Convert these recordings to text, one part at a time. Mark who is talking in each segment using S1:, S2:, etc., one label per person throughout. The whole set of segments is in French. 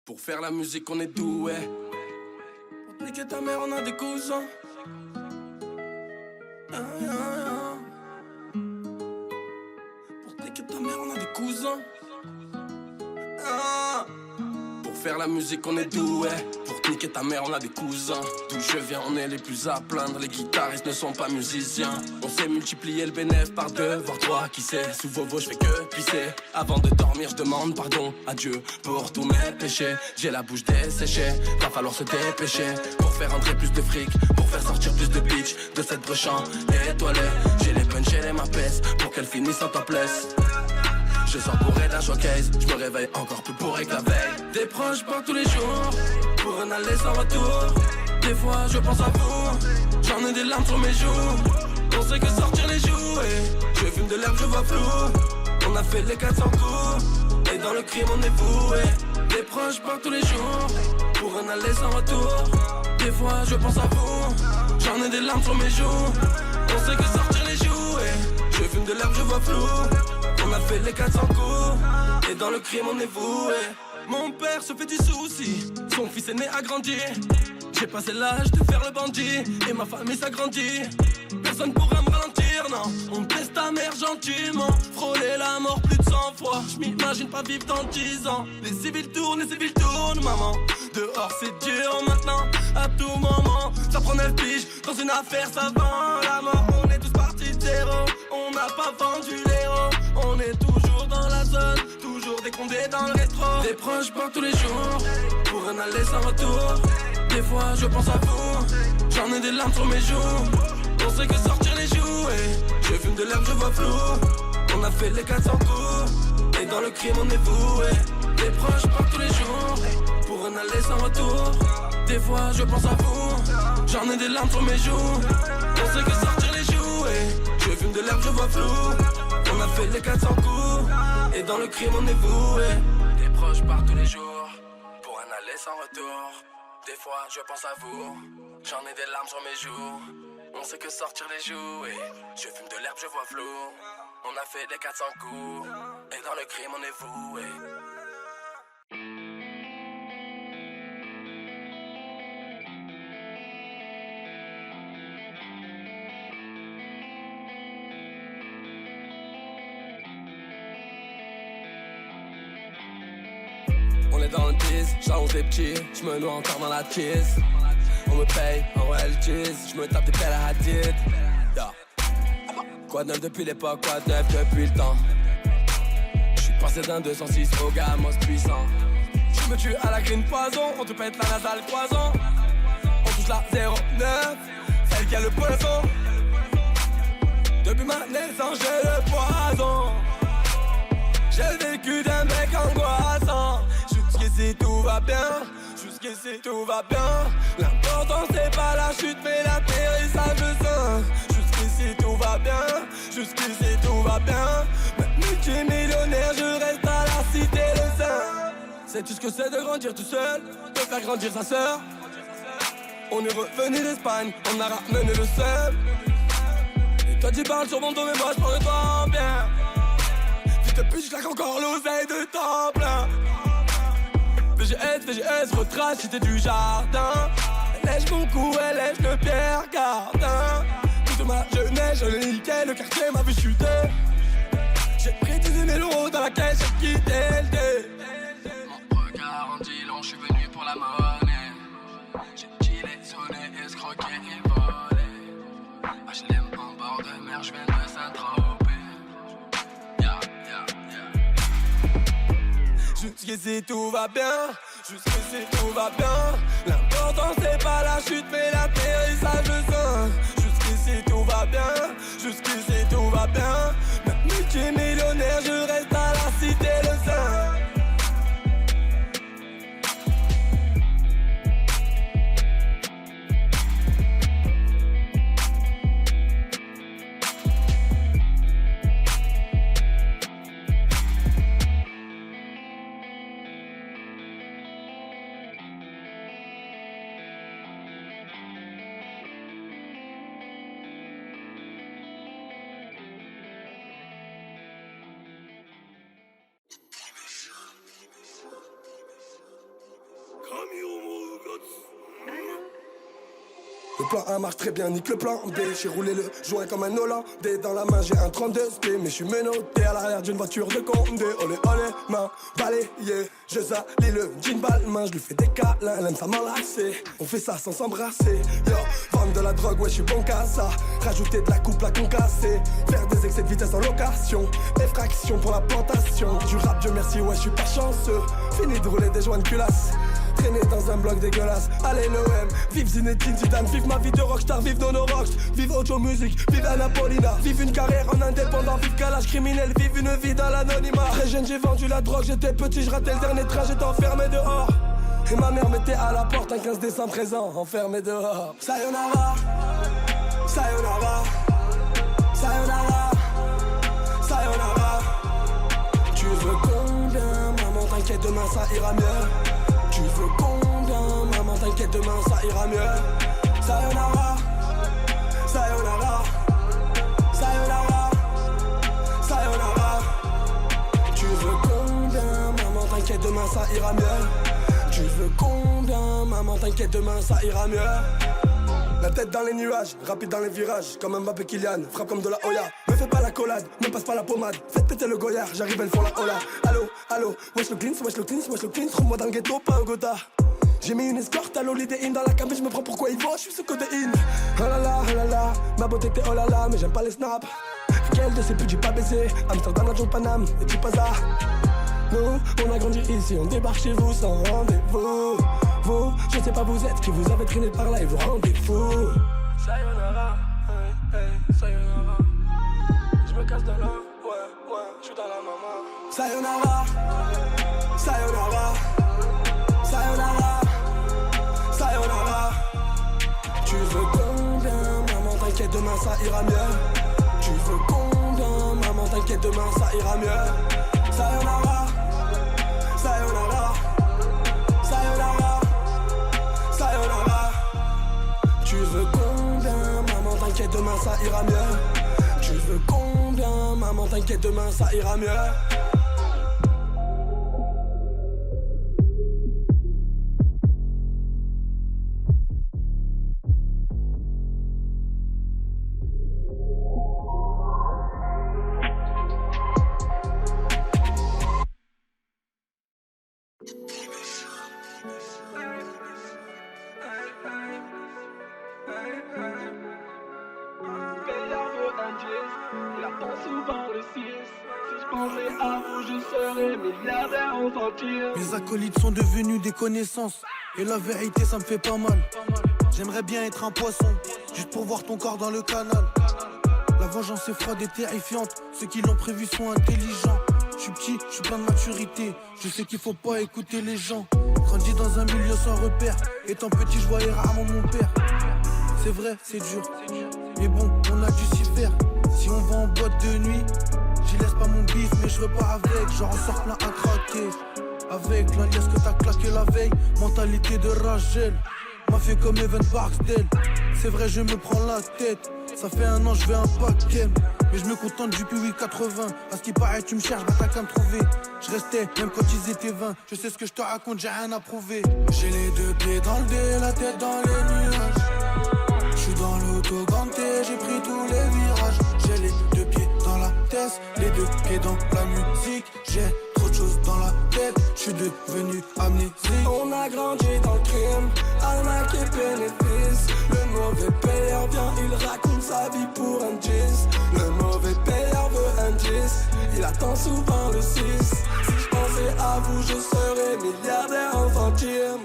S1: Pour faire la musique on est doué. Pour te niquer ta mère on a des cousins. Pour te niquer ta mère on a des cousins. Pour faire la musique on est doué. Pour te niquer ta mère on a des cousins. D'où je viens on est les plus à plaindre. Les guitaristes ne sont pas musiciens. On sait multiplier le bénéf par deux, voire trois, qui sait. Sous Vovo je fais que pisser. Avant de dormir je demande pardon à Dieu pour tous mes péchés. J'ai la bouche desséchée, va falloir se dépêcher. Pour faire entrer plus de fric, pour faire sortir plus de bitch de cette brechant étoilée. J'ai les punch et les mapes pour qu'elles finissent en topless. Je sors bourré d'un showcase, je me réveille encore plus bourré que la veille. Des proches pas tous les jours, pour un aller sans retour. Des fois je pense à vous, j'en ai des larmes sur mes joues. On sait que sortir les jouets, je fume de l'herbe, je vois flou. On a fait les 400 coups, et dans le crime on est voué. Des proches pas tous les jours, pour un aller sans retour. Des fois je pense à vous, j'en ai des larmes sur mes joues. On sait que sortir les jouets, je fume de l'herbe, je vois flou. On a fait les 400 coups, et dans le crime on est voué. Mon père se fait du souci, son fils aîné a grandi. J'ai passé l'âge de faire le bandit, et ma famille s'agrandit. Personne pourra me ralentir, non. On baisse ta mère gentiment, frôler la mort plus de 100 fois. Je m'imagine pas vivre dans 10 ans. Les civils tournent, maman. Dehors c'est dur maintenant, à tout moment. Ça prend 9 piges, dans une affaire ça vend la mort. On est tous partis de zéro, on n'a pas vendu l'héros. On est toujours dans la zone, toujours décompté dans le rétro. Des proches pas tous les jours, pour un aller sans retour. Des fois je pense à vous, j'en ai des larmes sur mes joues. On sait que sortir les jouets, je fume de l'herbe, je vois flou. On a fait les 400 coups, et dans le crime on est voué. Des proches pas tous les jours, pour un aller sans retour. Des fois je pense à vous, j'en ai des larmes sur mes joues. On sait que sortir les jouets, je fume de l'herbe, je vois flou. On a fait les 400 coups, et dans le crime on est voué. Des proches par tous les jours, pour un aller sans retour. Des fois je pense à vous, j'en ai des larmes sur mes joues. On sait que sortir les jouets, je fume de l'herbe, je vois flou. On a fait les 400 coups, et dans le crime on est voué. On est dans le 10, j'annonce des petits, j'me noie encore dans la tease. On me paye en royalties, j'me tape des pelles à Hadid. Yeah. Quoi de neuf depuis l'époque, quoi de neuf depuis le temps. J'suis passé d'un 206 au gamos puissant. J'me tue à la green poison, on te pète la nasale poison. On touche la 09, celle qui a le poison. Depuis ma naissance j'ai le poison. J'ai le vécu d'un mec angoissant. Jusqu'ici tout va bien, jusqu'ici tout va bien. L'important c'est pas la chute mais l'atterrissage sain. Jusqu'ici tout va bien, jusqu'ici tout va bien. Même multimillionnaire je reste à la cité le saint. Sais-tu ce que c'est de grandir tout seul, de faire grandir sa sœur? On est revenu d'Espagne, on a ramené le seum. Et toi tu parles sur mon dos mais moi je prends le temps en bien. Fils de pute j'claque encore l'oseille de temps plein. VGS, retrace, cité du jardin. Elle lèche mon cou, elle lèche le Pierre Cardin. Toute ma jeunesse, je l'ai niqué, le quartier m'a vu chuter. J'ai pris 18 000 euros dans la caisse, j'ai quitté le dé. Mon regard en dit long, je suis venu pour la monnaie. J'ai killé, sonné, escroqué et volé. HLM en bord de mer, je viens de Saint-Tropez. Jusqu'ici tout va bien, jusqu'ici tout va bien. L'important c'est pas la chute mais l'atterrissage sain. Jusqu'ici tout va bien, jusqu'ici tout va bien. Même multimillionnaire je reste à la cité le saint.
S2: Le plan A marche très bien, nique le plan B. J'ai roulé le joint comme un Hollandais. Dans la main j'ai un 32 SP. Mais je suis menotté à l'arrière d'une voiture de Condé. Olé olé, main balayée. Je salis le jean balmain. Je lui fais des câlins, elle aime ça m'enlacer. On fait ça sans s'embrasser. Yo, vendre de la drogue, ouais je suis bon qu'à ça. Rajouter de la coupe, la concassée. Faire des excès de vitesse en location. Effraction pour la plantation. Du rap, Dieu merci, ouais je suis pas chanceux. Fini de rouler des joints de culasse. Traîner dans un bloc dégueulasse. Allez l'OM, vive Zinedine Zidane. Vive ma vie de rockstar, vive Dono Rocks. Vive Audio Music, vive Anapolina. Vive une carrière en indépendant, vive Kalash criminel. Vive une vie dans l'anonymat. Très jeune j'ai vendu la drogue, j'étais petit, je ratais le dernier train, j'étais enfermé dehors. Et ma mère mettait à la porte un 15 décembre présent, enfermé dehors. Sayonara, sayonara, sayonara, sayonara. Tu veux combien, maman t'inquiète demain ça ira mieux. Tu veux combien, maman t'inquiète demain ça ira mieux. Sayonara, sayonara, sayonara, sayonara. Tu veux combien, maman t'inquiète demain ça ira mieux. Tu veux combien, maman t'inquiète demain ça ira mieux. La tête dans les nuages, rapide dans les virages. Comme un Mbappé Kylian, frappe comme de la Oya. Me fais pas la collade, me passe pas la pommade. Faites péter le goyard, j'arrive elles font la Ola. Allo, allo, wesh le cleans, wesh le cleans, wesh le cleans. Trouve-moi dans le ghetto, pas un gotha. J'ai mis une escorte à l'Holiday Inn dans la cam. Je me prends pourquoi il va, je suis sous codéine. Oh là là, ma beauté t'es oh là là. Mais j'aime pas les snaps. Quel de ces putes j'ai pas baisé. Amsterdam, Adjon, Paname, et tu pas ça. Nous, on a grandi ici, on débarque chez vous sans rendez-vous. Vous, je sais pas vous êtes qui vous avez traîné par là et vous rendez fou. Sayonara, hey, hey, sayonara. Je me casse de là, ouais, je suis dans la maman. Sayonara, sayonara, sayonara, sayonara. Tu veux combien, maman t'inquiète demain ça ira mieux. Tu veux combien, maman t'inquiète demain ça ira mieux. Sayonara, sayonara, sayonara, sayonara. Tu veux combien, maman t'inquiète demain ça ira mieux. Tu veux combien, maman t'inquiète demain ça ira mieux.
S3: Mes acolytes sont devenus des connaissances. Et la vérité ça me fait pas mal. J'aimerais bien être un poisson, juste pour voir ton corps dans le canal. La vengeance est froide et terrifiante. Ceux qui l'ont prévu sont intelligents. Je suis petit, je suis plein de maturité. Je sais qu'il faut pas écouter les gens. Grandi dans un milieu sans repère. Étant petit je voyais rarement mon père. C'est vrai, c'est dur, mais bon, on a dû s'y faire. Si on va en boîte de nuit, j'y laisse pas mon bif, mais je repars avec. J'en ressors plein à craquer. Avec l'alias que t'as claqué la veille. Mentalité de Rachel, m'a fait comme Evan Barksdale. C'est vrai, je me prends la tête. Ça fait un an, je vais un paquet. Mais je me contente du PUI 80. À ce qui paraît, tu me cherches, bah t'as qu'à me trouver. Je restais, même quand ils étaient 20. Je sais ce que je te raconte, j'ai rien à prouver. J'ai les deux pieds dans le dé, la tête dans les nuages. Je suis dans l'auto ganté, j'ai pris tous les virages. J'ai les deux pieds dans la tête, les deux pieds dans la musique. J'ai trop de choses dans la tête, je suis devenu amnésique.
S2: On a grandi dans le crime, arnaque et bénéfice. Le mauvais payeur vient, il raconte sa vie pour un 10. Le mauvais payeur veut un 10, il attend souvent le 6. Si je pensais à vous, je serais milliardaire infantile.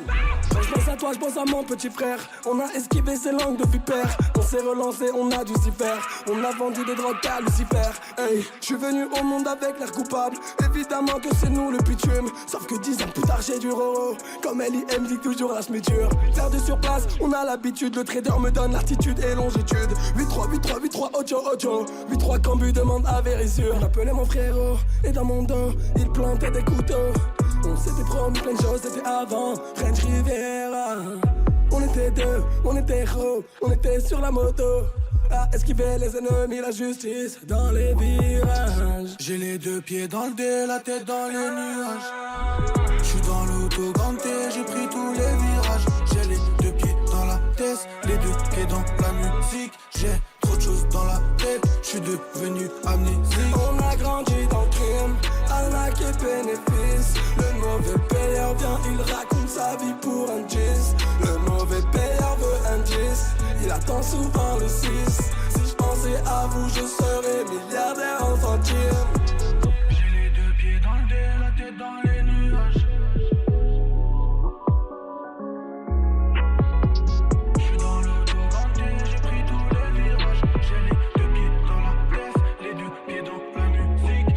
S2: Quand je pense à toi, je pense à mon petit frère. On a esquivé ses langues de vipère. On s'est relancé, on a dû s'y faire. On a vendu des drogues à Lucifer. Hey, je suis venu au monde avec l'air coupable. Évidemment que c'est nous le bitume. Sauf que 10 ans plus tard j'ai du roro. Comme LIM dit toujours la smiture. Faire du surplace, on a l'habitude. Le trader me donne latitude et longitude. 8-3, 8-3, 8-3, Ojo, Ojo. 8-3 Cambu demande à vérissure. On appelait mon frérot et dans mon dos il plantait des couteaux. On s'était promis plein de choses, c'était avant French Riviera. On était deux, on était gros, on était sur la moto. À esquiver les ennemis, la justice dans les virages.
S3: J'ai les deux pieds dans le dé, la tête dans les nuages. Je suis dans l'auto ganté, j'ai pris tous les virages. J'ai les deux pieds dans la tête, les deux pieds
S2: prends souvent le 6. Si je pensais à vous, je serais milliardaire en centimes.
S3: J'ai les deux pieds dans le dé, la tête dans les nuages. J'suis dans l'auto-ganté, j'ai pris tous les virages. J'ai les deux pieds dans la place, les deux pieds dans la musique.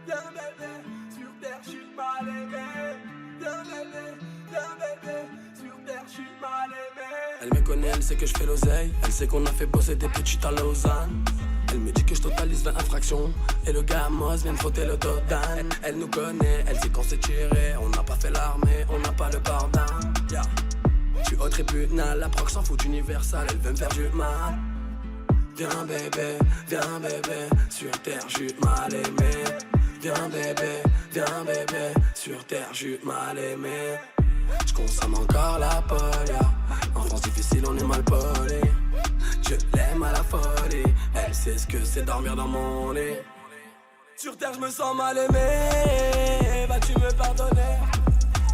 S2: Viens bébé, sur terre j'suis mal aimé. Viens bébé, sur terre j'suis mal aimé.
S1: Elle me connaît, elle sait que je fais l'oseille. Elle sait qu'on a fait bosser des petites à Lausanne. Elle me dit que je totalise 20 infractions. Et le gamos vient de frotter le dos d'âne. Elle nous connaît, elle sait qu'on s'est tiré. On n'a pas fait l'armée, on n'a pas le pardon. Yeah. J'suis au tribunal, la proc s'en fout d'Universal. Elle veut me faire du mal. Viens bébé, sur terre j'suis mal aimé. Viens bébé, sur terre j'suis mal aimé. J'consomme encore la polia. Enfance difficile, on est mal poli. Je l'aime à la folie. Elle sait ce que c'est dormir dans mon lit.
S2: Sur terre j'me sens mal aimé. Vas-tu me pardonner?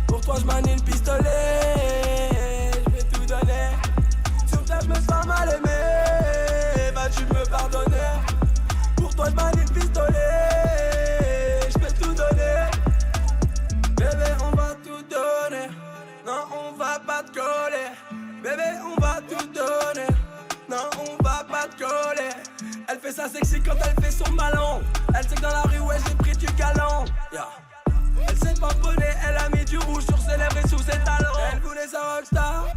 S2: Pour toi j'manie le pistolet. J'vais tout donner. Sur terre j'me sens mal aimé. Vas-tu me pardonner? Pour toi j'manie le pistolet. J'vais tout donner. Bébé on va tout donner. Non on va pas te coller. Bébé on va tout donner. Non on va pas te coller. Elle fait ça sexy quand elle fait son ballon. Elle sait que dans la rue ouais j'ai pris du galon. Yeah. Elle s'est pamponnée, elle a mis du rouge sur ses lèvres et sous ses talons. Elle voulait sa rockstar.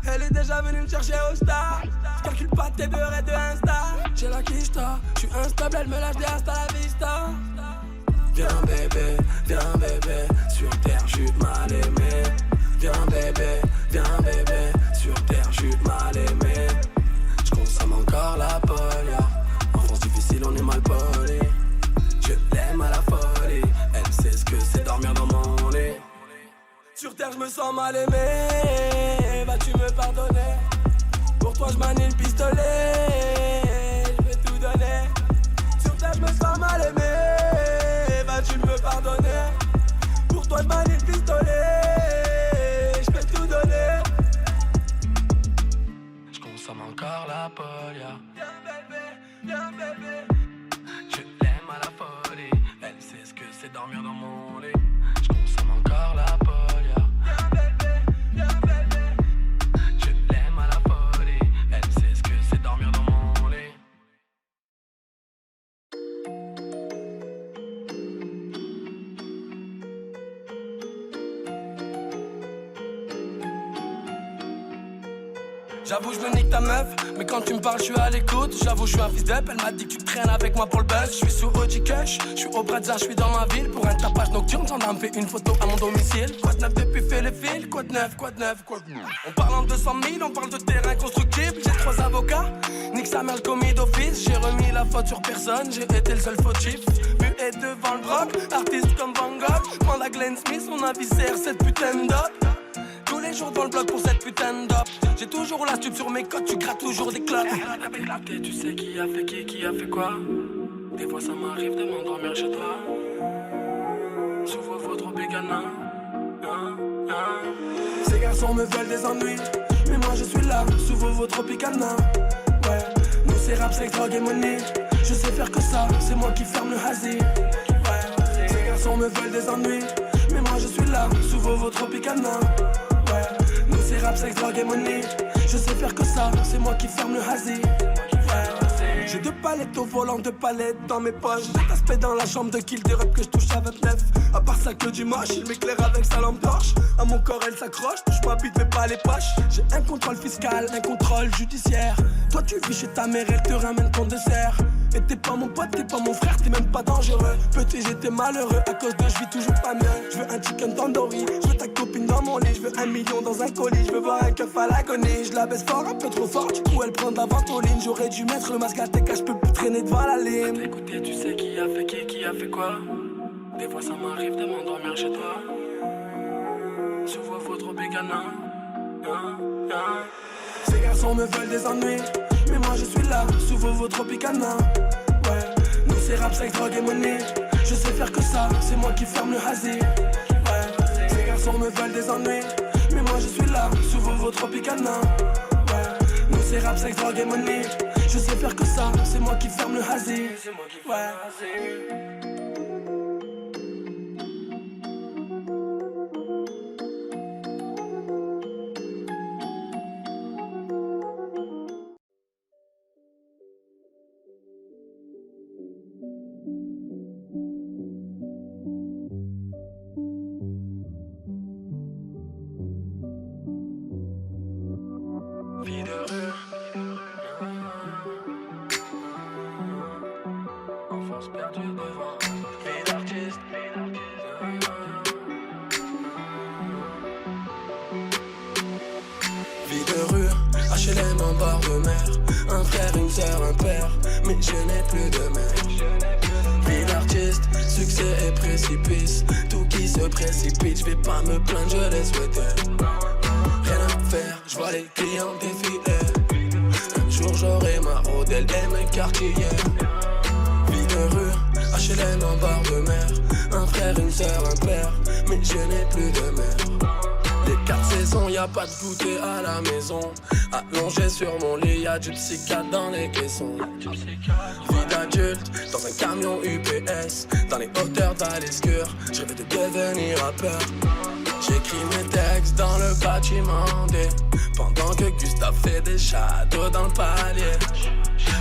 S2: Elle est déjà venue me chercher au star. J'calcule pas tes beurres et de Insta. J'ai la quicheta, j'suis instable, elle me lâche des hasta la vista.
S1: Viens bébé, sur terre j'suis mal aimé. Viens bébé, sur terre j'suis mal aimé. J'consomme encore la polia. Enfance difficile, on est mal poli. Je l'aime à la folie. Elle sait ce que c'est dormir dans mon lit.
S2: Sur terre j'me sens mal aimé. Vas-tu me pardonner? Pour toi j'manie le pistolet. J'vais tout donner. Sur terre j'me sens mal aimé. Vas-tu me pardonner? Pour toi j'manie le pistolet. J'vais tout donner.
S1: J'consomme encore la polia.
S2: Viens bébé.
S1: Je l'aime à la folie. Elle sait ce que c'est dormir dans mon lit. J'consomme encore la polia.
S2: Viens bébé.
S1: Je l'aime à la folie. Elle sait ce que c'est dormir dans mon lit.
S2: J'avoue, je me nique ta meuf, mais quand tu me parles, je suis à l'écoute. J'avoue, je suis un fils d'up, elle m'a dit que tu traînes avec moi pour le buzz. Je suis sous OG Kush, je suis au Brazza, je suis dans ma ville. Pour un tapage nocturne, gendarme fait une photo à mon domicile. Quoi de neuf depuis fait le fil, quoi de neuf. On parle en 200 000, on parle de terrain constructible. J'ai 3 avocats, nique sa mère le commis d'office. J'ai remis la faute sur personne, j'ai été le seul fautif. Muet devant le broc, artiste comme Van Gogh. Prends la Glenn Smith, on a viscère cette putain de dope. Tous les jours dans le bloc pour cette putain de dope. J'ai toujours la stupe sur mes côtes, tu grattes toujours des clopes.
S1: Tu sais qui a fait qui a fait quoi. Des fois ça m'arrive de m'endormir chez toi. Sous vos trop bégana.
S2: Ces garçons me veulent des ennuis, mais moi je suis là, sous vos tropicana. Ouais, nous c'est rap, sexe, drogue et money. Je sais faire que ça, c'est moi qui ferme le hazy. Ouais, ces garçons me veulent des ennuis, mais moi je suis là, sous vos tropicana. Ouais, nous c'est rap, sexe, drogue et money. Je sais faire que ça, c'est moi qui ferme le hazy. Ouais, j'ai 2 palettes au volant, 2 palettes dans mes poches. Cet aspect dans la chambre de kill des rap que je touche à 29. À part ça que du moche, il m'éclaire avec sa lampe torche. À mon corps elle s'accroche, touche ma bite mais pas les poches. J'ai un contrôle fiscal, un contrôle judiciaire. Toi tu vis chez ta mère, elle te ramène ton dessert. Et t'es pas mon pote, t'es pas mon frère, t'es même pas dangereux. Petit j'étais malheureux, à cause de je vis toujours pas mieux. Je veux un chicken tandoori, je veux ta copine dans mon lit. Je veux 1 million dans un colis, je veux voir un keuf à l'agonie. Je la baisse fort, un peu trop fort, du coup elle prend de la ventoline. J'aurais dû mettre le masque à tes cas, je peux plus traîner devant la ligne.
S1: Écoutez, tu sais qui a fait qui a fait quoi. Des fois ça m'arrive de m'endormir chez toi. Sous vos trop bégana.
S2: Ces garçons me veulent des ennuis, mais moi je suis là, sous vos tropicana. c'est rap, sexe, drogue et monnaie. Je sais faire que ça, c'est moi qui ferme le hasi. Ouais, ces garçons me veulent des ennuis, mais moi je suis là, sous vos tropicana. Ouais, nous c'est rap, sexe, drogue et monnaie. Je sais faire que ça, c'est moi qui ferme le hasi. Ouais.
S1: Vie de rue, enfance perdue devant, vie d'artiste, vie de rue, HLM en bord de mer, un frère, une sœur, un père, mais je n'ai plus de mère. Vie d'artiste, succès et précipice, tout qui se précipite, je vais pas me plaindre, je l'ai souhaité. Rien à faire, je vois les clients défiler. Un jour j'aurai ma Rodel et mes quartiers. Vie de rue, HLM en bord de mer, un frère, une sœur, un père, mais je n'ai plus de mère. Les 4 saisons, y'a pas de goûter à la maison. Allongé sur mon lit, y'a du psychiatre dans les caissons. Vie d'adulte, dans un camion UPS, dans les hauteurs d'Aliscure, je rêvais de devenir rappeur. J'écris mes textes dans le bâtiment D, pendant que Gustave fait des châteaux dans le palier.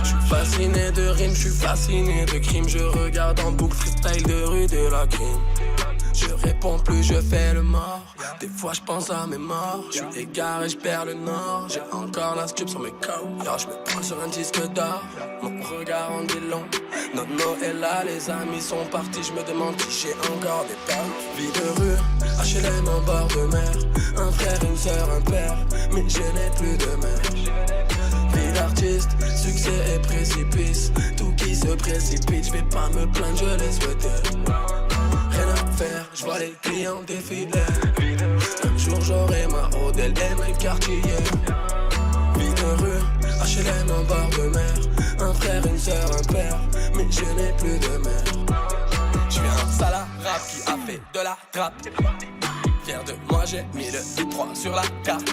S1: J'suis fasciné de rimes, j'suis fasciné de crimes. Je regarde en boucle freestyle de rue de la crime. Je réponds plus, je fais le mort. Des fois je pense à mes morts. Je suis égaré, je perds le nord. J'ai encore la sculpte sur mes côtes. Je me prends sur un disque d'or. Mon regard en dit long. Notre Noël là, les amis sont partis. Je me demande si j'ai encore des potes. Vie de rue, HLM en bord de mer. Un frère, une sœur, un père, mais je n'ai plus de mère. Vie d'artiste, succès et précipice, tout qui se précipite. Je vais pas me plaindre, je l'ai souhaité. Rien à faire, je vois les clients défiler. Un jour j'aurai ma Rodel et mes quartiers. Vie de rue, HLM en bord de mer. Un frère, une sœur, un père, mais je n'ai plus de mère. Je suis un sale rap qui a fait de la trappe. Fier de moi, j'ai mis le I3 sur la carte.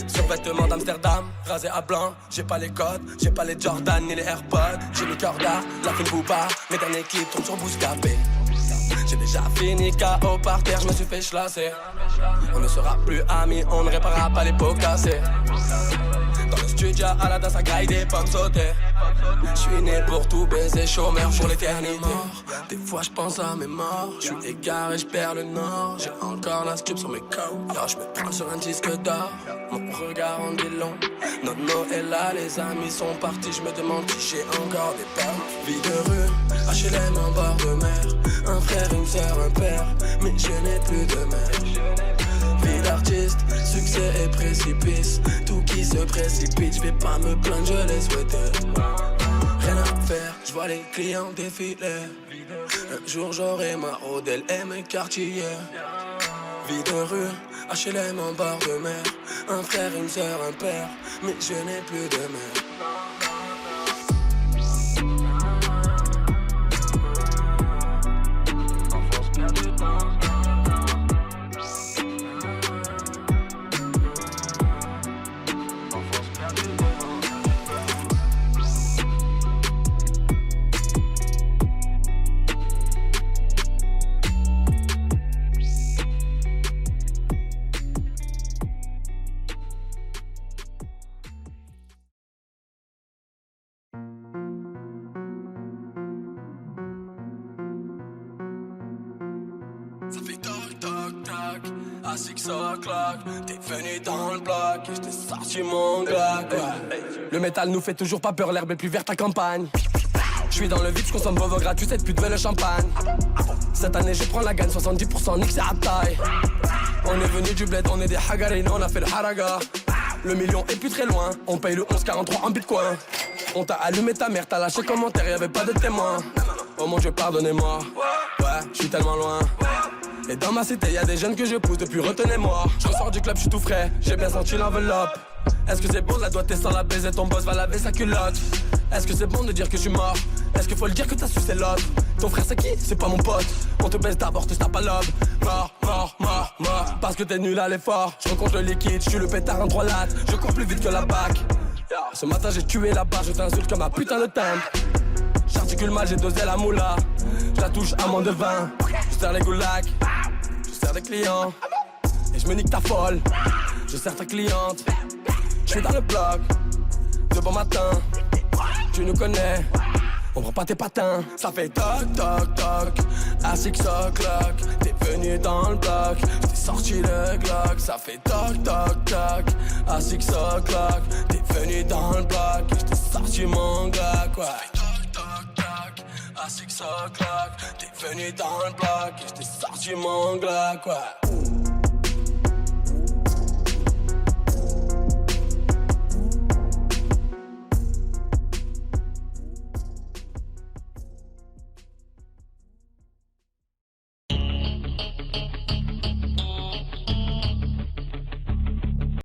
S1: Survêtement d'Amsterdam, rasé à blanc. J'ai pas les codes, j'ai pas les Jordan ni les AirPods. J'ai mis Corda, la fine Booba. Mes derniers clips tournent sur Bouscapé. J'ai déjà fini KO par terre, je me suis fait chlasser. On ne sera plus amis, on ne réparera pas les pots cassés. Dans le studio, à la danse, à graille des pommes sautées. J'suis né pour tout baiser, chômeur pour l'éternité. Des fois j'pense à mes morts, j'suis égaré, j'perds le nord. J'ai encore la sculpte sur mes côtes. Yo, j'me prends sur un disque d'or. Mon regard en dit long. Notre Noël là, les amis sont partis. J'me demande si j'ai encore des potes. Vie de rue, HLM en bord de mer. Un frère, une sœur, un père, mais je n'ai plus de mère. Vie d'artiste, succès et précipice, tout qui se précipite. Je vais pas me plaindre, je l'ai souhaité. Rien à faire, je vois les clients défiler. Un jour j'aurai ma Rodel et mes quartiers. Vie de rue, HLM en bord de mer. Un frère, une sœur, un père, mais je n'ai plus de mère. Ça fait toc toc toc, à 6 o'clock. T'es venu dans le bloc et j't'ai sorti mon Glock. Ouais. Le métal nous fait toujours pas peur, l'herbe est plus verte à campagne. J'suis dans le vide, j'consomme Vovo gratuit, cette pute veut le champagne. Cette année je prends la gagne, 70% nique c'est à taille. On est venu du bled, on est des hagarines, on a fait le haraga. Le million est plus très loin, on paye le 11,43 en bitcoin. On t'a allumé ta mère, t'as lâché commentaire, y'avait pas de témoin. Oh mon Dieu pardonnez-moi, ouais, j'suis tellement loin. Et dans ma cité y'a des jeunes que je pousse depuis retenez-moi. Je ressors du club, j'suis tout frais, j'ai bien senti l'enveloppe. Est-ce que c'est bon de la doigter sans la baiser, ton boss va laver sa culotte? Est-ce que c'est bon de dire que je suis mort? Est-ce qu'il faut le dire que t'as sucé l'autre? Ton frère c'est qui? C'est pas mon pote. On te baisse d'abord, te tape à l'aube. Mort, mort, mort, mort. Parce que t'es nul à l'effort. Je recompte le liquide, je suis le pétard en 3 lattes. Je cours plus vite que la bac. Ce matin j'ai tué la barre, je t'insulte comme un putain de timbre. J'articule mal, j'ai dosé la moula. Je la touche à moins de 20. Je sers les goulags, je sers des clients. Et je me nique ta folle, je sers ta cliente. Je suis dans le bloc, de bon matin. Tu nous connais, on prend pas tes patins. Ça fait toc toc toc, à 6 o'clock. T'es venu dans le bloc, j't'ai sorti le Glock. Ça fait toc toc toc, à 6 o'clock. T'es venu dans le bloc, j't'ai sorti mon Glock, ouais. Ça fait toc toc toc, à 6 o'clock. T'es venu dans le bloc, j't'ai sorti mon Glock, ouais.